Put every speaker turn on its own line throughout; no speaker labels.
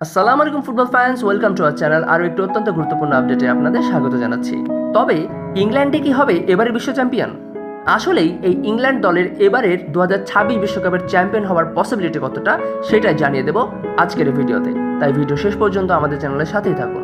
আসসালামু আলাইকুম football fans, welcome to our channel. আরও একটি অত্যন্ত গুরুত্বপূর্ণ আপডেটে আপনাদের স্বাগত জানাচ্ছি। তবে ইংল্যান্ডে কি হবে এবারের বিশ্ব চ্যাম্পিয়ন? আসলেই এই ইংল্যান্ড দলের এবারের 2026 বিশ্বকাপের চ্যাম্পিয়ন হওয়ার পসিবিলিটি কতটা সেটাই জানিয়ে দেব আজকের এই ভিডিওতে। তাই ভিডিও শেষ পর্যন্ত আমাদের চ্যানেলের সাথেই থাকুন।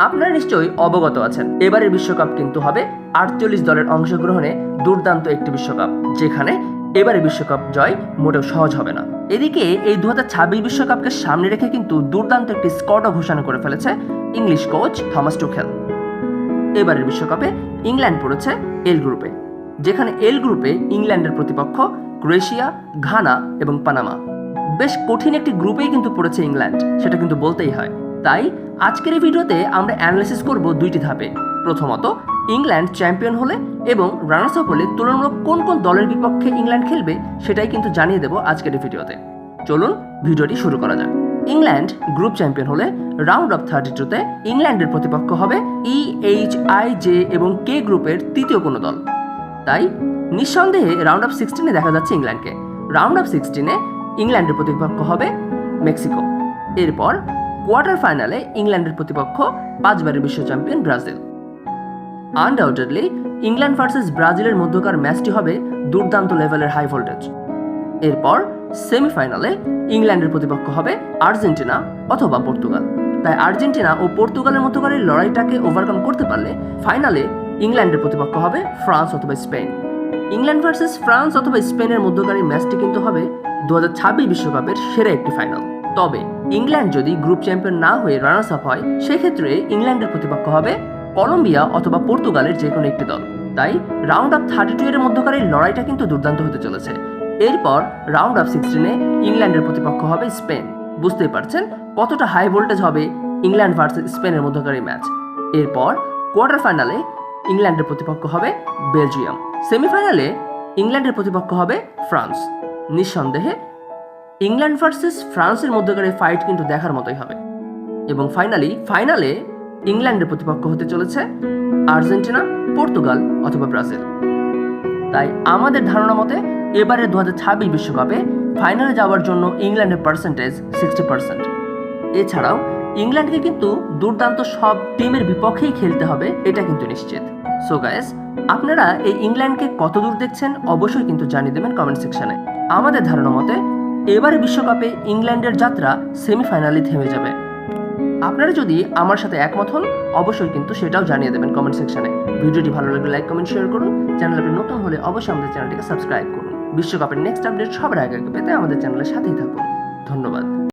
আপনারা নিশ্চয়ই অবগত আছেন, এবারের বিশ্বকাপ কিন্তু হবে 48 দলের অংশগ্রহণে দুর্দান্ত একটি বিশ্বকাপ, যেখানে এবারে বিশ্বকাপ জয় মোটেও সহজ হবে না। এদিকে এই 2026 বিশ্বকাপকে সামনে রেখে কিন্তু দুর্দান্ত একটি স্কোয়াডও ঘোষণা করে ফেলেছে ইংলিশ কোচ থমাস টুখেল। এবারের বিশ্বকাপে ইংল্যান্ড পড়েছে এল গ্রুপে, যেখানে এল গ্রুপে ইংল্যান্ডের প্রতিপক্ষ ক্রোয়েশিয়া, ঘানা এবং পানামা। বেশ কঠিন একটি গ্রুপেই কিন্তু পড়েছে ইংল্যান্ড, সেটা কিন্তু বলতেই হয়। তাই আজকের এই ভিডিওতে আমরা অ্যানালাইসিস করব দুইটি ধাপে। প্রথমত, ইংল্যান্ড চ্যাম্পিয়ন হলে এবং রানার্স আপ হলে তুলনামূলক কোন কোন দলের বিপক্ষে ইংল্যান্ড খেলবে সেটাই কিন্তু জানিয়ে দেব আজকের এই ভিডিওতে। চলুন ভিডিওটি শুরু করা যাক। ইংল্যান্ড গ্রুপ চ্যাম্পিয়ন হলে রাউন্ড অফ 32-তে ইংল্যান্ডের প্রতিপক্ষ হবে ই, এইচ, আই, জে এবং কে গ্রুপের তৃতীয় কোনো দল। তাই নিঃসন্দেহে রাউন্ড অফ 16-এ দেখা যাচ্ছে ইংল্যান্ডকে। রাউন্ড অফ 16-এ ইংল্যান্ডের প্রতিপক্ষ হবে মেক্সিকো। এরপর কোয়ার্টার ফাইনালে ইংল্যান্ডের প্রতিপক্ষ 5 বারের বিশ্ব champion Brazil. Undoubtedly England versus ব্রাজিলের মধ্যকার ম্যাচটি হবে দুর্দান্ত লেভেলের হাই ভোল্টেজ। এরপর সেমিফাইনালে ইংল্যান্ডের প্রতিপক্ষ হবে আর্জেন্টিনা অথবা পর্তুগাল। তাই আর্জেন্টিনা ও পর্তুগালের মধ্যকার এই লড়াইটাকে ওভারকাম করতে পারলে ফাইনালে ইংল্যান্ডের প্রতিপক্ষ হবে ফ্রান্স অথবা স্পেন। ইংল্যান্ড ভার্সেস ফ্রান্স অথবা স্পেনের মধ্যকার এই ম্যাচটি কিন্তু হবে 2026 বিশ্বকাপের সেরা একটি ফাইনাল। তবে ইংল্যান্ড যদি গ্রুপ চ্যাম্পিয়ন না হয়ে রানার্স আপ হয়, সেক্ষেত্রে ইংল্যান্ডের প্রতিপক্ষ হবে কলম্বিয়া অথবা পর্তুগালের যে কোনো একটি দল। তাই রাউন্ড অফ 32 এর মধ্যকার এই লড়াইটা কিন্তু দুর্দান্ত হতে চলেছে। এরপর রাউন্ড অফ 16-এ ইংল্যান্ডের প্রতিপক্ষ হবে স্পেন। বুঝতেই পারছেন কতটা হাই ভোল্টেজ হবে ইংল্যান্ড ভার্সেস স্পেনের মধ্যকার এই ম্যাচ। এরপর কোয়ার্টার ফাইনালে ইংল্যান্ডের প্রতিপক্ষ হবে বেলজিয়াম। সেমিফাইনালে ইংল্যান্ডের প্রতিপক্ষ হবে ফ্রান্স। নিঃসন্দেহে ইংল্যান্ড ভার্সেস ফ্রান্সের মধ্যকার এই ফাইট কিন্তু দেখার মতোই হবে। এবং ফাইনালে ইংল্যান্ডের প্রতিপক্ষ হতে চলেছে আর্জেন্টিনা, পর্তুগাল অথবা ব্রাজিল। তাই আমাদের ধারণা মতে এবারে 2026 বিশ্বকাপে ফাইনালে যাওয়ার জন্য ইংল্যান্ডের পার্সেন্টেজ 60%। এছাড়াও ইংল্যান্ডকে কিন্তু দুর্দান্ত সব টিমের বিপক্ষেই খেলতে হবে, এটা কিন্তু নিশ্চিত। সো গাইস, আপনারা এই ইংল্যান্ডকে কত দূর দেখছেন অবশ্যই কিন্তু জানিয়ে দেবেন কমেন্ট সেকশনে। আমাদের ধারণা মতে এবারে বিশ্বকাপে ইংল্যান্ডের যাত্রা সেমিফাইনালে থেমে যাবে। আপনারা যদি আমার সাথে একমত হন অবশ্যই কিন্তু সেটাও জানিয়ে দেবেন কমেন্ট সেকশনে। ভিডিওটি ভালো লাগলে লাইক, কমেন্ট, শেয়ার করুন। চ্যানেলে নতুন হলে অবশ্যই আমাদের চ্যানেলটিকে সাবস্ক্রাইব করুন। বিশ্বকাপের নেক্সট আপডেট সবার আগে পেতে আমাদের চ্যানেলের সাথেই থাকুন। ধন্যবাদ।